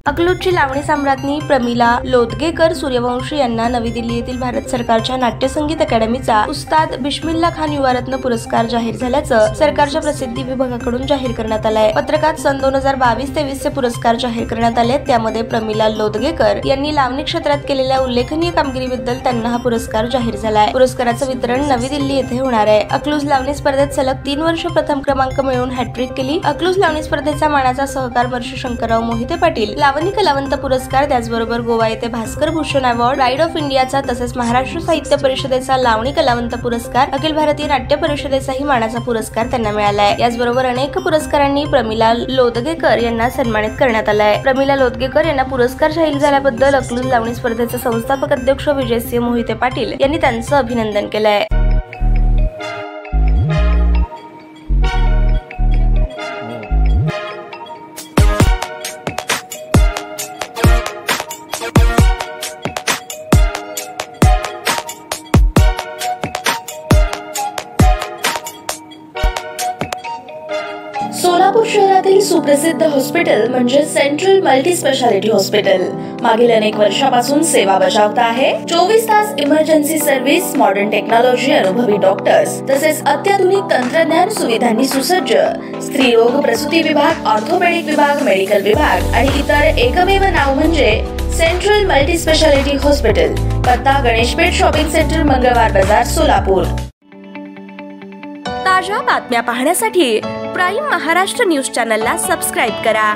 अकलूजची लावणी सम्राज्ञी प्रमिला लोदगेकर सूर्यवंशी यांना नवी दिल्ली येथील भारत सरकारच्या नाट्य संगीत अकादमीचा उस्ताद बिस्मिल्ला खान युवारत्न पुरस्कार जाहीर झाल्याचं सरकारच्या प्रसिद्धी विभागाकडून जाहीर करण्यात आलंय। पत्रकात सन 2022-23 चे पुरस्कार जाहीर करण्यात आले। त्यामध्ये प्रमिला लोदगेकर यांनी लावणी क्षेत्रात केलेल्या उल्लेखनीय कामगिरीबद्दल त्यांना हा पुरस्कार जाहीर झालाय। पुरस्काराचं वितरण नवी दिल्ली येथे होणार आहे। अकलूज लावणी स्पर्धेत सलग 3 वर्ष प्रथम क्रमांक मिळवून हॅट्रिक केली। अकलूज लावणी स्पर्धेचा मानाचा सहकार वर्ष शंकरराव मोहिते पाटील लावणी कलावंत पुरस्कार, त्याचबरोबर गोवा येथे Bhaskar Bhushan award, pride of इंडियाचा तसेच महाराष्ट्र साहित्य परिषदेचा लावणी कलावंत पुरस्कार, अखिल भारतीय नाट्य परिषदेचाही मानाचा पुरस्कार त्यांना मिळाला आहे। याचबरोबर अनेक पुरस्कारांनी प्रमिला लोदगेकर यांना सन्मानित करण्यात आलं आहे। प्रमिला लोदगेकर यांना पुरस्कार जाहीर झाल्याबद्दल अकलूज लावणी स्पर्धेचे संस्थापक अध्यक्ष विजयसिंह मोहिते पाटील यांनी त्यांचं अभिनंदन केलं आहे। सोलापूर शहरातील सुप्रसिद्ध हॉस्पिटल म्हणजे सेंट्रल मल्टी स्पेशालिटी हॉस्पिटल मागील अनेक वर्षापासून सेवा बजावत आहे। 24 तास इमर्जन्सी सर्व्हिस, मॉडर्न टेक्नॉलॉजी, अनुभवी डॉक्टर्स तसेच अत्याधुनिक तंत्रज्ञान सुविधांनी सुसज्ज स्त्रीरोग प्रसूती विभाग, ऑर्थोपेडिक विभाग, मेडिकल विभाग आणि इतर एकमेव नाव म्हणजे सेंट्रल मल्टी स्पेशालिटी हॉस्पिटल। पत्ता गणेशपेठ शॉपिंग सेंटर, मंगळवार बाजार, सोलापूर। ताज्या बातम्या पाहण्यासाठी प्राईम महाराष्ट्र न्यूज चॅनलला सबस्क्राईब करा।